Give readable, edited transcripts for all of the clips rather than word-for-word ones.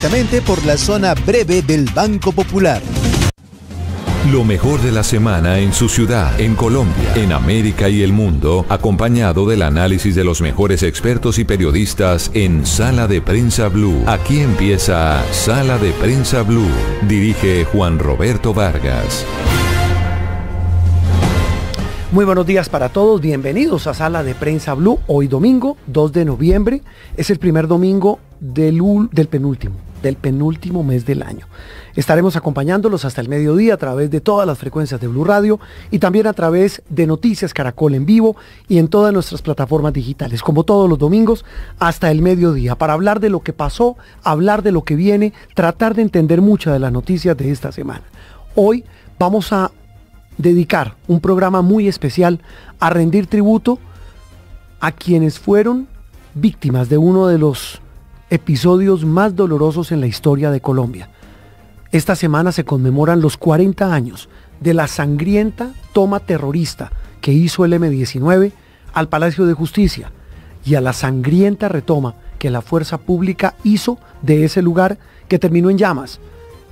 directamente por la zona breve del Banco Popular. Lo mejor de la semana en su ciudad, en Colombia, en América y el mundo, acompañado del análisis de los mejores expertos y periodistas en Sala de Prensa Blue. Aquí empieza Sala de Prensa Blue. Dirige Juan Roberto Vargas. Muy buenos días para todos, bienvenidos a Sala de Prensa Blue. Hoy domingo, 2 de noviembre, es el primer domingo del penúltimo mes del año. Estaremos acompañándolos hasta el mediodía a través de todas las frecuencias de Blue Radio y también a través de Noticias Caracol en vivo y en todas nuestras plataformas digitales, como todos los domingos, hasta el mediodía, para hablar de lo que pasó, hablar de lo que viene, tratar de entender muchas de las noticias de esta semana. Hoy vamos a dedicar un programa muy especial a rendir tributo a quienes fueron víctimas de uno de los episodios más dolorosos en la historia de Colombia. Esta semana se conmemoran los 40 años de la sangrienta toma terrorista que hizo el M-19 al Palacio de Justicia y a la sangrienta retoma que la fuerza pública hizo de ese lugar, que terminó en llamas,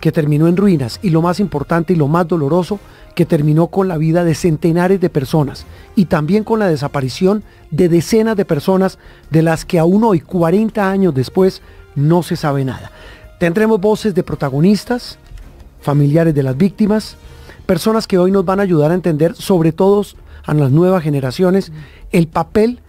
que terminó en ruinas y, lo más importante y lo más doloroso, que terminó con la vida de centenares de personas y también con la desaparición de decenas de personas de las que aún hoy, 40 años después, no se sabe nada. Tendremos voces de protagonistas, familiares de las víctimas, personas que hoy nos van a ayudar a entender, sobre todo a las nuevas generaciones, el papel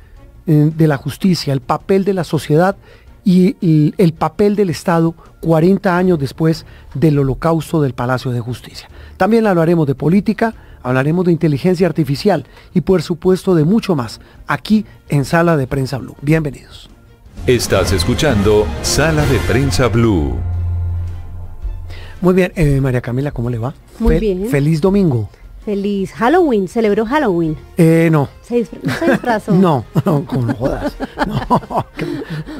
de la justicia, el papel de la sociedad y el papel del Estado 40 años después del holocausto del Palacio de Justicia. También hablaremos de política, hablaremos de inteligencia artificial y por supuesto de mucho más, aquí en Sala de Prensa Blue. Bienvenidos. Estás escuchando Sala de Prensa Blue. Muy bien, María Camila, ¿cómo le va? Muy bien. Feliz domingo. Feliz Halloween, celebró Halloween. No. ¿No se disfrazó? No, como jodas. No.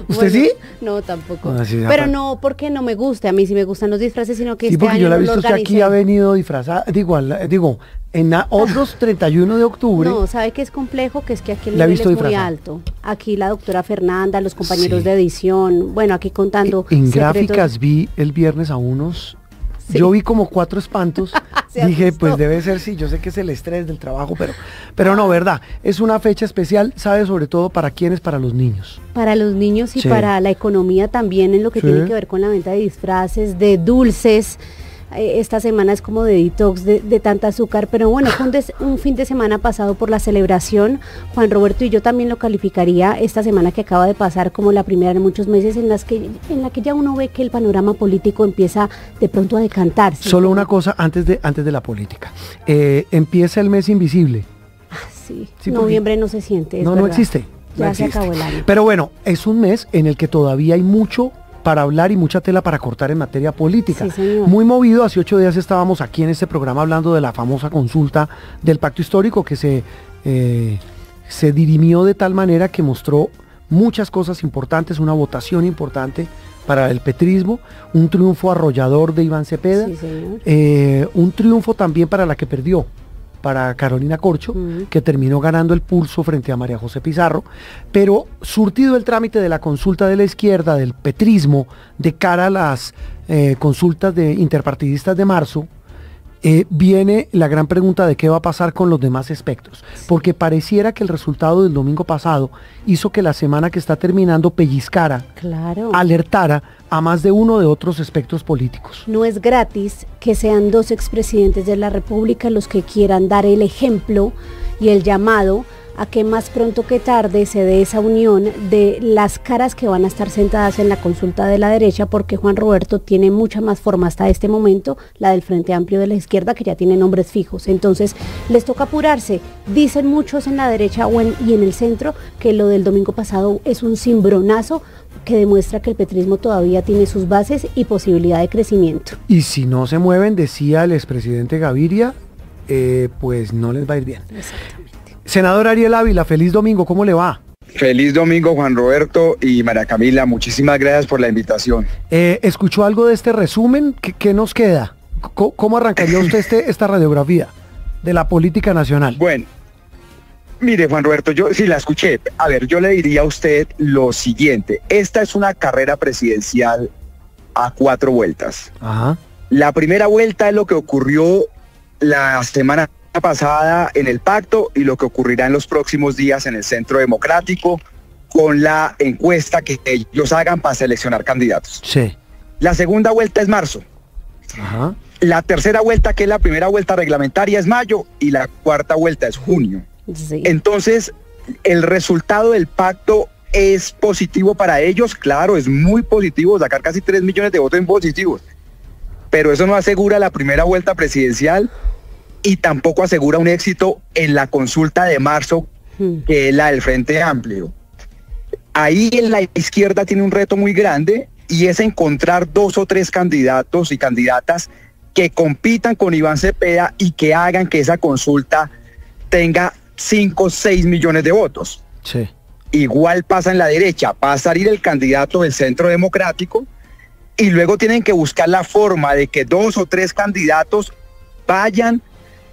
¿Usted Bueno, sí? No, tampoco. Sí, pero no porque no me guste, a mí sí me gustan los disfraces, sino que sí, este porque año yo la he lo visto usted organicé. aquí, ha venido disfrazada, digo, en otros 31 de octubre. No, ¿sabe qué es complejo? Que es que aquí el La he nivel visto es muy disfrazada. alto. Aquí la doctora Fernanda, los compañeros Sí. de edición, bueno, aquí contando En secretos. gráficas vi el viernes a unos, Sí. yo vi como 4 espantos, Se dije, asustó. pues debe ser, sí, yo sé que es el estrés del trabajo, pero no, verdad, es una fecha especial, ¿sabe? Sobre todo para quiénes, para los niños. Para los niños y Sí. para la economía también, en lo que Sí. tiene que ver con la venta de disfraces, de dulces. Esta semana es como de detox de tanta azúcar, pero bueno, fue un fin de semana pasado por la celebración. Juan Roberto y yo también lo calificaría esta semana que acaba de pasar como la primera en muchos meses en la que ya uno ve que el panorama político empieza de pronto a decantarse. Solo una cosa antes de la política. Empieza el mes invisible. Sí, Sí, porque- noviembre no se siente, es No verdad. existe. Ya no se existe. acabó el año. Pero bueno, es un mes en el que todavía hay mucho para hablar y mucha tela para cortar en materia política. Sí, señor. Muy movido, hace 8 días estábamos aquí en este programa hablando de la famosa consulta del pacto histórico que se dirimió de tal manera que mostró muchas cosas importantes, una votación importante para el petrismo, un triunfo arrollador de Iván Cepeda, Sí, señor. un triunfo también para la que perdió, para Carolina Corcho, que terminó ganando el pulso frente a María José Pizarro, pero surtido el trámite de la consulta de la izquierda, del petrismo, de cara a las consultas interpartidistas de marzo, viene la gran pregunta de qué va a pasar con los demás espectros, porque pareciera que el resultado del domingo pasado hizo que la semana que está terminando pellizcara, Claro. alertara a más de uno de otros espectros políticos. No es gratis que sean 2 expresidentes de la República los que quieran dar el ejemplo y el llamado a que más pronto que tarde se dé esa unión de las caras que van a estar sentadas en la consulta de la derecha, porque Juan Roberto tiene mucha más forma hasta este momento, la del Frente Amplio de la izquierda, que ya tiene nombres fijos. Entonces les toca apurarse. Dicen muchos en la derecha y en el centro que lo del domingo pasado es un cimbronazo que demuestra que el petrismo todavía tiene sus bases y posibilidad de crecimiento. Y si no se mueven, decía el expresidente Gaviria, pues no les va a ir bien. Exactamente. Senador Ariel Ávila, feliz domingo, ¿cómo le va? Feliz domingo, Juan Roberto y María Camila, muchísimas gracias por la invitación. ¿Escuchó algo de este resumen? ¿Qué nos queda? ¿Cómo arrancaría usted esta radiografía de la política nacional? Bueno, mire, Juan Roberto, yo sí la escuché. A ver, yo le diría a usted lo siguiente. Esta es una carrera presidencial a 4 vueltas. Ajá. La primera vuelta es lo que ocurrió la semana pasada en el pacto y lo que ocurrirá en los próximos días en el Centro Democrático con la encuesta que ellos hagan para seleccionar candidatos. Sí. La segunda vuelta es marzo. Ajá. La tercera vuelta, que es la primera vuelta reglamentaria, es mayo y la cuarta vuelta es junio. Sí. Entonces, el resultado del pacto es positivo para ellos, claro, es muy positivo, sacar casi 3 millones de votos en positivos, pero eso no asegura la primera vuelta presidencial y tampoco asegura un éxito en la consulta de marzo, que es la del Frente Amplio. Ahí en la izquierda tiene un reto muy grande y es encontrar 2 o 3 candidatos y candidatas que compitan con Iván Cepeda y que hagan que esa consulta tenga 5 o 6 millones de votos. Sí. Igual pasa en la derecha, va a salir el candidato del Centro Democrático y luego tienen que buscar la forma de que 2 o 3 candidatos vayan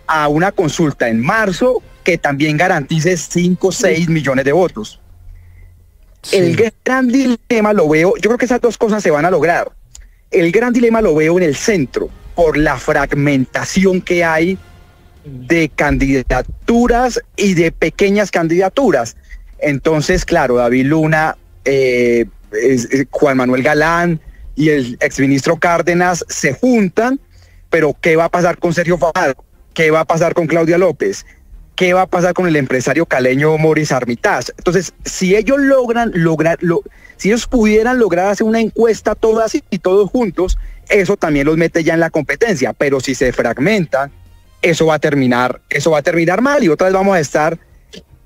a una consulta en marzo que también garantice 5 o 6 millones de votos. Sí. El gran dilema lo veo, yo creo que esas 2 cosas se van a lograr. El gran dilema lo veo en el centro, por la fragmentación que hay de candidaturas y de pequeñas candidaturas. Entonces, claro, David Luna, Juan Manuel Galán y el exministro Cárdenas se juntan, pero ¿qué va a pasar con Sergio Fajardo? ¿Qué va a pasar con Claudia López? ¿Qué va a pasar con el empresario caleño Maurice Armitage? Entonces, si ellos si ellos pudieran lograr hacer una encuesta todas y todos juntos, eso también los mete ya en la competencia, pero si se fragmentan, eso va a terminar mal y otra vez vamos a estar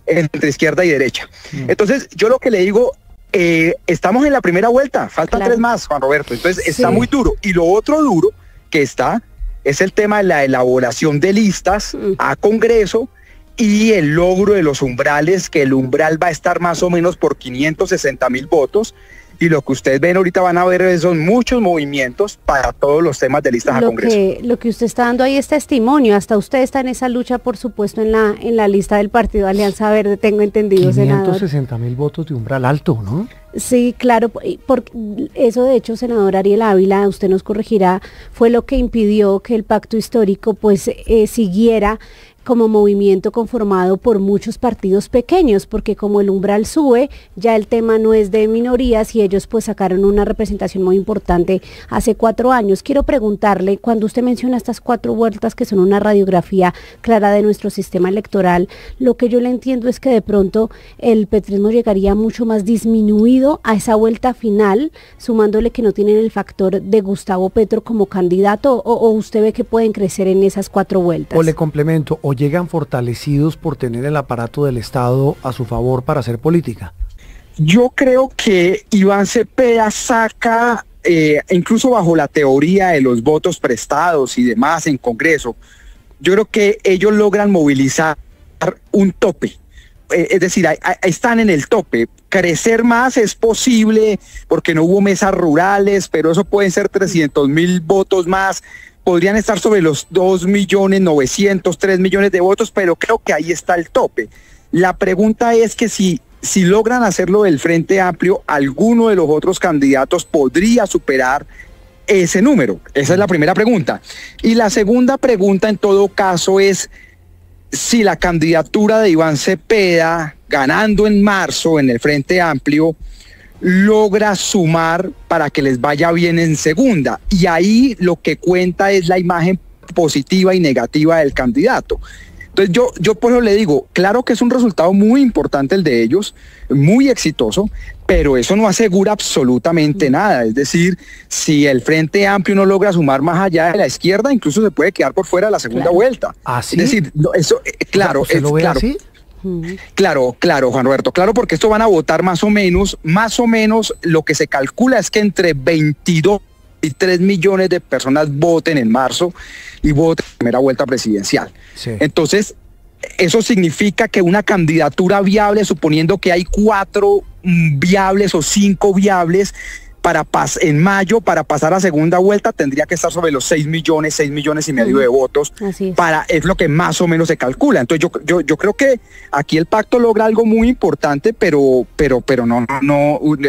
entre izquierda y derecha. Entonces, yo lo que le digo, estamos en la primera vuelta, faltan 3 más, Juan Roberto, entonces está muy duro. Y lo otro duro que está es el tema de la elaboración de listas a Congreso y el logro de los umbrales, que el umbral va a estar más o menos por 560,000 votos. Y lo que ustedes ven ahorita van a ver son muchos movimientos para todos los temas de listas a Congreso. Lo que usted está dando ahí es testimonio, hasta usted está en esa lucha, por supuesto, en la lista del partido Alianza Verde, tengo entendido, 560,000 votos de umbral alto, ¿no? Sí, claro, porque eso de hecho, senador Ariel Ávila, usted nos corregirá, fue lo que impidió que el pacto histórico pues siguiera como movimiento conformado por muchos partidos pequeños, porque como el umbral sube, ya el tema no es de minorías y ellos pues sacaron una representación muy importante hace 4 años. Quiero preguntarle, cuando usted menciona estas 4 vueltas que son una radiografía clara de nuestro sistema electoral, lo que yo le entiendo es que de pronto el petrismo llegaría mucho más disminuido a esa vuelta final, sumándole que no tienen el factor de Gustavo Petro como candidato, o usted ve que pueden crecer en esas 4 vueltas. O le complemento, o llegan fortalecidos por tener el aparato del Estado a su favor para hacer política. Yo creo que Iván Cepeda saca, incluso bajo la teoría de los votos prestados y demás en Congreso, yo creo que ellos logran movilizar un tope. Es decir, están en el tope. Crecer más es posible porque no hubo mesas rurales, pero eso pueden ser 300,000 votos más. Podrían estar sobre los 2.900.000, 3 millones de votos, pero creo que ahí está el tope. La pregunta es que si logran hacerlo del Frente Amplio, alguno de los otros candidatos podría superar ese número. Esa es la primera pregunta. Y la segunda pregunta, en todo caso, es si la candidatura de Iván Cepeda, ganando en marzo en el Frente Amplio, logra sumar para que les vaya bien en segunda. Y ahí lo que cuenta es la imagen positiva y negativa del candidato. Entonces yo por eso le digo, claro que es un resultado muy importante el de ellos, muy exitoso, pero eso no asegura absolutamente nada. Es decir, si el Frente Amplio no logra sumar más allá de la izquierda, incluso se puede quedar por fuera de la segunda vuelta. ¿Así? Es decir, eso, claro, ¿Usted lo ve así? Claro, Juan Roberto, claro, porque esto van a votar más o menos lo que se calcula es que entre 22 y 3 millones de personas voten en marzo y voten en primera vuelta presidencial. Sí. Entonces, eso significa que una candidatura viable, suponiendo que hay 4 viables o 5 viables, en mayo, para pasar a segunda vuelta, tendría que estar sobre los 6 millones y medio de votos. Es lo que más o menos se calcula. Entonces yo creo que aquí el pacto logra algo muy importante, pero no,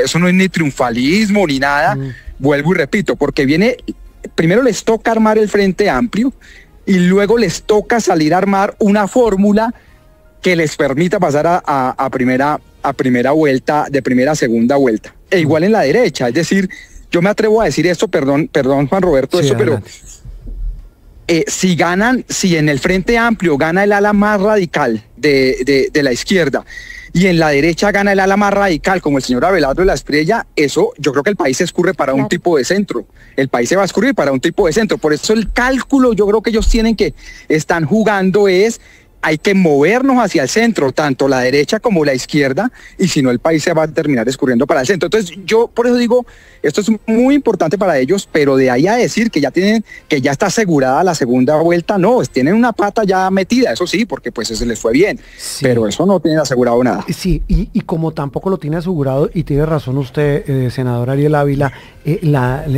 eso no es ni triunfalismo ni nada. Vuelvo y repito, porque primero les toca armar el Frente Amplio y luego les toca salir a armar una fórmula que les permita pasar a primera vuelta, de primera a segunda vuelta. E igual en la derecha, es decir, yo me atrevo a decir esto, perdón Juan Roberto, sí, pero si en el Frente Amplio gana el ala más radical de la izquierda y en la derecha gana el ala más radical como el señor Abelardo de la Espriella, eso yo creo que el país se escurre para un tipo de centro. El país se va a escurrir para un tipo de centro. Por eso el cálculo, yo creo que ellos están jugando hay que movernos hacia el centro, tanto la derecha como la izquierda, y si no el país se va a terminar escurriendo para el centro. Entonces yo por eso digo, esto es muy importante para ellos, pero de ahí a decir que ya está asegurada la segunda vuelta, no, tienen una pata ya metida, eso sí, porque pues se les fue bien, sí, pero eso no tienen asegurado nada. Sí, y como tampoco lo tiene asegurado, y tiene razón usted, senador Ariel Ávila,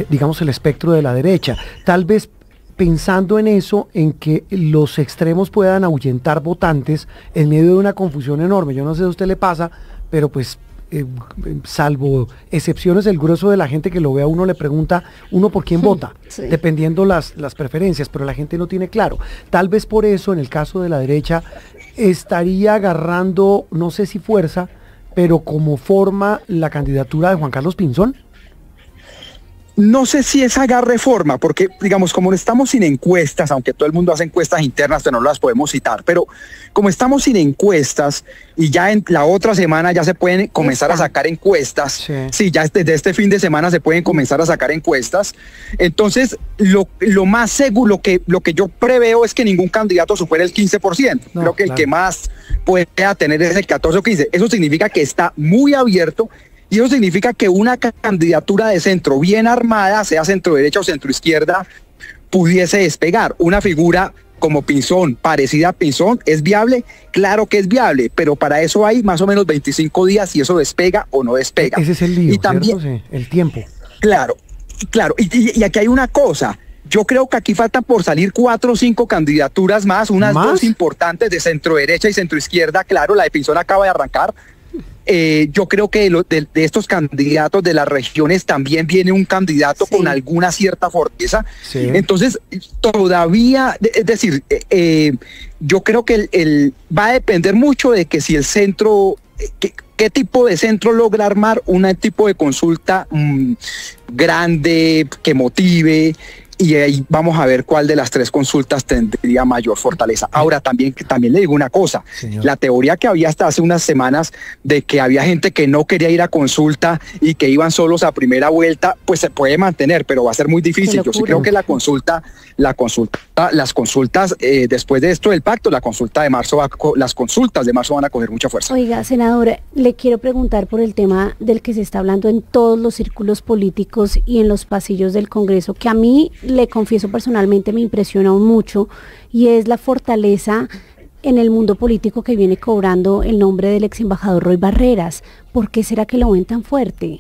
digamos el espectro de la derecha, tal vez pensando en eso, en que los extremos puedan ahuyentar votantes en medio de una confusión enorme. Yo no sé si a usted le pasa, pero pues salvo excepciones, el grueso de la gente que lo ve a uno le pregunta uno por quién vota, sí, dependiendo las preferencias, pero la gente no tiene claro. Tal vez por eso, en el caso de la derecha, estaría agarrando, no sé si fuerza, pero como forma la candidatura de Juan Carlos Pinzón. No sé si es agarre forma, porque digamos, como estamos sin encuestas, aunque todo el mundo hace encuestas internas, pero no las podemos citar, pero como estamos sin encuestas y ya en la otra semana ya se pueden comenzar a sacar encuestas, sí, ya desde este fin de semana se pueden comenzar a sacar encuestas, entonces lo más seguro, lo que yo preveo es que ningún candidato supere el 15%, creo que el que más pueda tener es el 14 o 15, eso significa que está muy abierto. Y eso significa que una candidatura de centro bien armada, sea centro derecha o centro izquierda, pudiese despegar. Una figura como Pinzón, parecida a Pinzón, ¿es viable? Claro que es viable, pero para eso hay más o menos 25 días si eso despega o no despega. Ese es el lío, y también, sí, el tiempo. Claro. Y aquí hay una cosa. Yo creo que aquí faltan por salir 4 o 5 candidaturas más, unas dos importantes de centro derecha y centro izquierda. Claro, la de Pinzón acaba de arrancar. Yo creo que de estos candidatos de las regiones también viene un candidato con alguna cierta fortaleza. Sí. Entonces, todavía, es decir, yo creo que va a depender mucho de que si el centro, qué tipo de centro logra armar un tipo de consulta grande, que motive. Y ahí vamos a ver cuál de las 3 consultas tendría mayor fortaleza. Ahora, también le digo una cosa, señor. La teoría que había hasta hace unas semanas de que había gente que no quería ir a consulta y que iban solos a primera vuelta, pues se puede mantener, pero va a ser muy difícil. Yo sí creo que las consultas, después de esto del pacto, las consultas de marzo van a coger mucha fuerza. Oiga, senadora, le quiero preguntar por el tema del que se está hablando en todos los círculos políticos y en los pasillos del Congreso, que a mí, le confieso personalmente, me impresiona mucho, y es la fortaleza en el mundo político que viene cobrando el nombre del ex embajador Roy Barreras. ¿Por qué será que lo ven tan fuerte?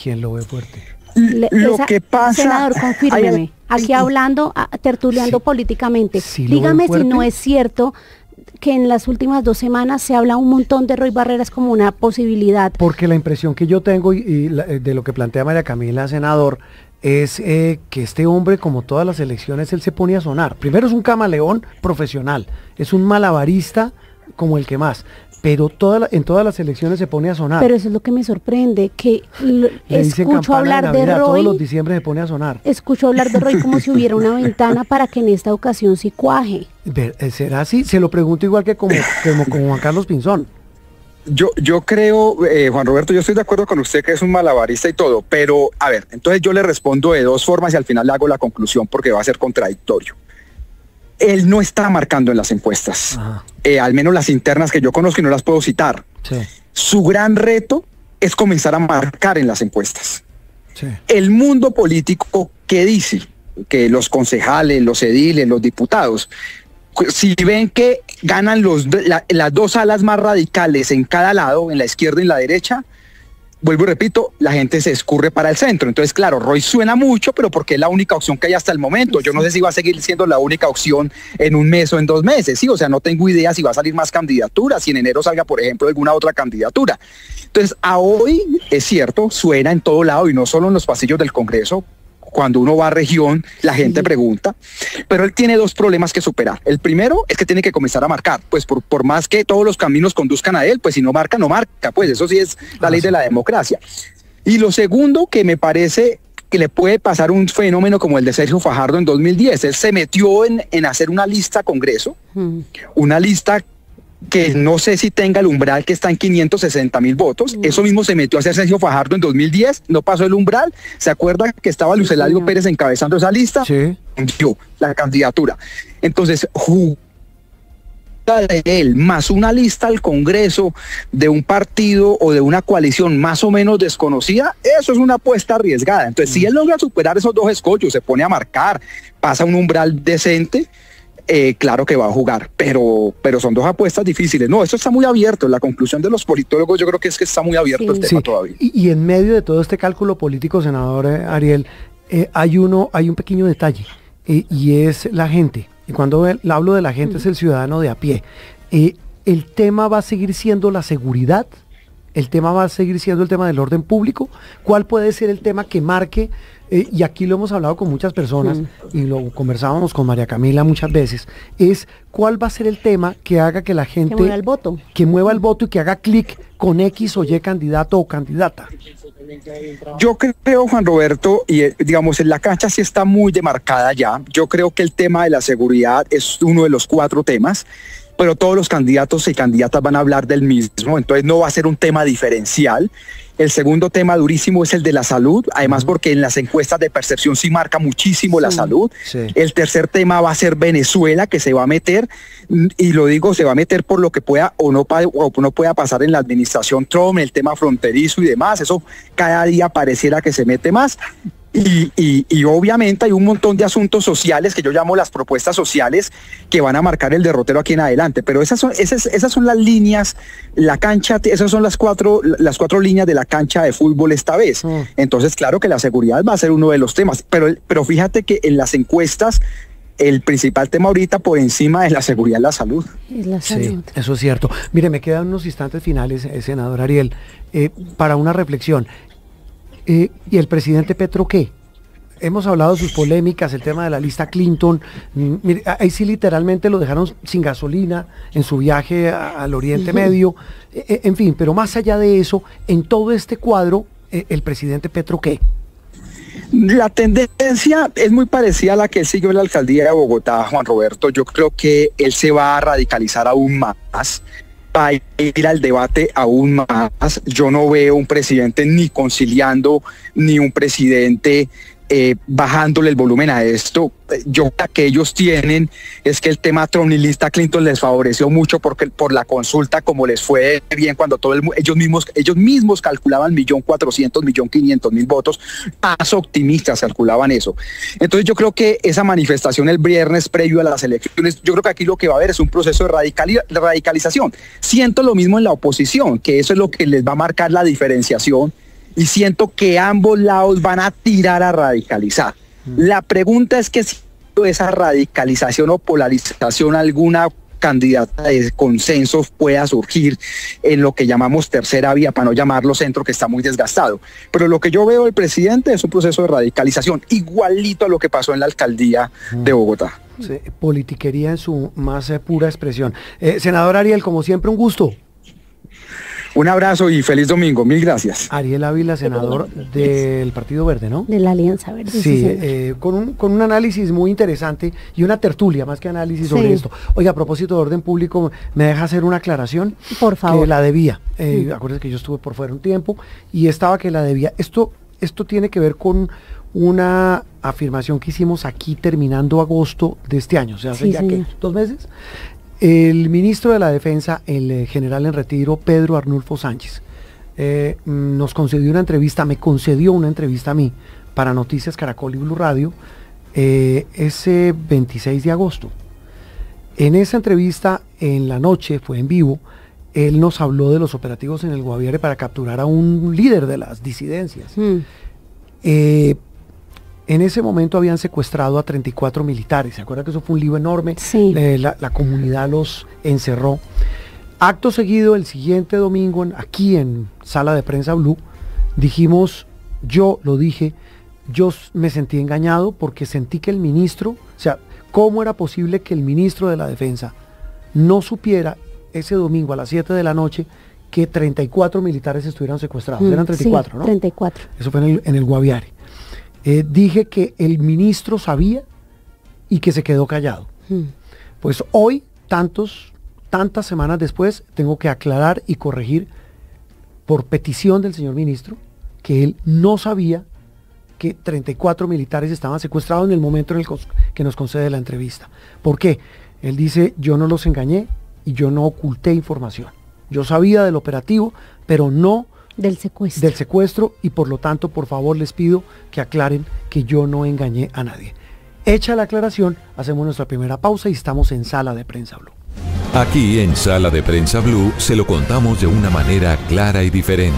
¿Quién lo ve fuerte? Lo que pasa... Senador, confírmeme, aquí hablando, tertuleando políticamente, dígame si no es cierto que en las últimas 2 semanas se habla un montón de Roy Barreras como una posibilidad. Porque la impresión que yo tengo de lo que plantea María Camila, senador, es que este hombre, como todas las elecciones, él se pone a sonar. Primero es un camaleón profesional, es un malabarista como el que más, pero en todas las elecciones se pone a sonar. Pero eso es lo que me sorprende, que escucho hablar de Roy, todos los diciembre se pone a sonar. Escucho hablar de Roy como si hubiera una ventana para que en esta ocasión sí cuaje. ¿Será así? Se lo pregunto igual que como Juan Carlos Pinzón. Yo creo, Juan Roberto, yo estoy de acuerdo con usted que es un malabarista y todo, pero a ver, entonces yo le respondo de 2 formas y al final le hago la conclusión porque va a ser contradictorio. Él no está marcando en las encuestas, al menos las internas que yo conozco y no las puedo citar. Sí. Su gran reto es comenzar a marcar en las encuestas. Sí. El mundo político, ¿qué dice? Que los concejales, los ediles, los diputados, si ven que ganan las 2 alas más radicales en cada lado, en la izquierda y en la derecha, vuelvo y repito, la gente se escurre para el centro. Entonces, claro, Roy suena mucho, pero porque es la única opción que hay hasta el momento. Yo no sé si va a seguir siendo la única opción en un mes o en 2 meses, ¿sí? O sea, no tengo idea si va a salir más candidaturas, si en enero salga, por ejemplo, alguna otra candidatura. Entonces, a hoy, es cierto, suena en todo lado y no solo en los pasillos del Congreso. Cuando uno va a región, la gente pregunta, pero él tiene 2 problemas que superar. El primero es que tiene que comenzar a marcar, pues por más que todos los caminos conduzcan a él, pues si no marca, no marca, pues eso sí es la ley de la democracia. Y lo segundo que me parece que le puede pasar un fenómeno como el de Sergio Fajardo en 2010, él se metió en hacer una lista a Congreso, una lista que no sé si tenga el umbral que está en 560.000 votos. Eso mismo se metió a hacer Sergio Fajardo en 2010, no pasó el umbral. ¿Se acuerda que estaba Luis Eladio Pérez encabezando esa lista? Sí. Dio la candidatura. Entonces, de él más una lista al Congreso de un partido o de una coalición más o menos desconocida, eso es una apuesta arriesgada. Entonces, si él logra superar esos 2 escollos, se pone a marcar, pasa un umbral decente, claro que va a jugar, pero son 2 apuestas difíciles. No, esto está muy abierto. La conclusión de los politólogos yo creo que es que está muy abierto el tema todavía. Y en medio de todo este cálculo político, senador Ariel, hay un pequeño detalle, y es la gente. Y cuando hablo de la gente es el ciudadano de a pie. El tema va a seguir siendo la seguridad, el tema va a seguir siendo el tema del orden público. ¿Cuál puede ser el tema que marque? Y aquí lo hemos hablado con muchas personas y lo conversábamos con María Camila muchas veces, es cuál va a ser el tema que haga que la gente mueva el voto, y que haga clic con X o Y candidato o candidata. Yo creo, Juan Roberto, y digamos en la cancha sí está muy demarcada ya. Yo creo que el tema de la seguridad es uno de los 4 temas, pero todos los candidatos y candidatas van a hablar del mismo, entonces no va a ser un tema diferencial. El segundo tema durísimo es el de la salud, además porque en las encuestas de percepción sí marca muchísimo la salud. Sí. El tercer tema va a ser Venezuela, que se va a meter, y lo digo, se va a meter por lo que pueda o no pueda pasar en la administración Trump, el tema fronterizo y demás. Eso cada día pareciera que se mete más. Y obviamente hay un montón de asuntos sociales que yo llamo las propuestas sociales que van a marcar el derrotero aquí en adelante, pero esas son las líneas, la cancha, esas son las cuatro líneas de la cancha de fútbol esta vez. Entonces claro que la seguridad va a ser uno de los temas, pero fíjate que en las encuestas el principal tema ahorita por encima de la seguridad es la salud. Sí, eso es cierto. Mire, me quedan unos instantes finales, senador Ariel, para una reflexión. ¿Y el presidente Petro qué? Hemos hablado de sus polémicas, el tema de la lista Clinton. Mire, ahí sí literalmente lo dejaron sin gasolina en su viaje al Oriente Medio. En fin, pero más allá de eso, en todo este cuadro, ¿el presidente Petro qué? La tendencia es muy parecida a la que él siguió en la alcaldía de Bogotá, Juan Roberto. Yo creo que él se va a radicalizar aún más, va a ir al debate aún más. Yo no veo un presidente ni conciliando, ni un presidente bajándole el volumen a esto. Yo la que ellos tienen es que el tema Trump y lista Clinton les favoreció mucho porque por la consulta, como les fue bien cuando ellos mismos calculaban 1.400.000, 1.500.000 votos, más optimistas calculaban eso. Entonces yo creo que esa manifestación el viernes previo a las elecciones, yo creo que aquí lo que va a haber es un proceso de radicalización. Siento lo mismo en la oposición, que eso es lo que les va a marcar la diferenciación, y siento que ambos lados van a tirar a radicalizar. La pregunta es que si esa radicalización o polarización alguna candidata de consensos pueda surgir en lo que llamamos tercera vía, para no llamarlo centro, que está muy desgastado. Pero lo que yo veo del presidente es un proceso de radicalización, igualito a lo que pasó en la alcaldía de Bogotá. Sí, politiquería en su más pura expresión. Senador Ariel, como siempre, un gusto. Un abrazo y feliz domingo, 1000 gracias. Ariel Ávila, senador del Partido Verde, ¿no? De la Alianza Verde. Sí, con un análisis muy interesante y una tertulia, más que análisis sobre esto. Oiga, a propósito de orden público, ¿me deja hacer una aclaración? Por favor. Que la debía. Acuérdense que yo estuve por fuera un tiempo y estaba que la debía. Esto tiene que ver con una afirmación que hicimos aquí terminando agosto de este año, o sea, hace ya que 2 meses. El ministro de la Defensa, el general en retiro, Pedro Arnulfo Sánchez, me concedió una entrevista a mí para Noticias Caracol y Blue Radio ese 26 de agosto. En esa entrevista, en la noche, fue en vivo, él nos habló de los operativos en el Guaviare para capturar a un líder de las disidencias. En ese momento habían secuestrado a 34 militares. ¿Se acuerda que eso fue un lío enorme? Sí. La comunidad los encerró. Acto seguido, el siguiente domingo, aquí en Sala de Prensa Blue, dijimos, yo lo dije, yo me sentí engañado porque sentí que el ministro, o sea, ¿cómo era posible que el ministro de la Defensa no supiera ese domingo a las 7 de la noche que 34 militares estuvieran secuestrados? Eran 34, sí, ¿no? 34. Eso fue en el Guaviare. Dije que el ministro sabía y que se quedó callado. Pues hoy, tantas semanas después, tengo que aclarar y corregir por petición del señor ministro que él no sabía que 34 militares estaban secuestrados en el momento en el que nos concede la entrevista. ¿Por qué? Él dice, yo no los engañé y yo no oculté información. Yo sabía del operativo, pero no del secuestro. Y por lo tanto, por favor, les pido que aclaren que yo no engañé a nadie. Hecha la aclaración, hacemos nuestra primera pausa y estamos en Sala de Prensa Blue. Aquí en Sala de Prensa Blue se lo contamos de una manera clara y diferente.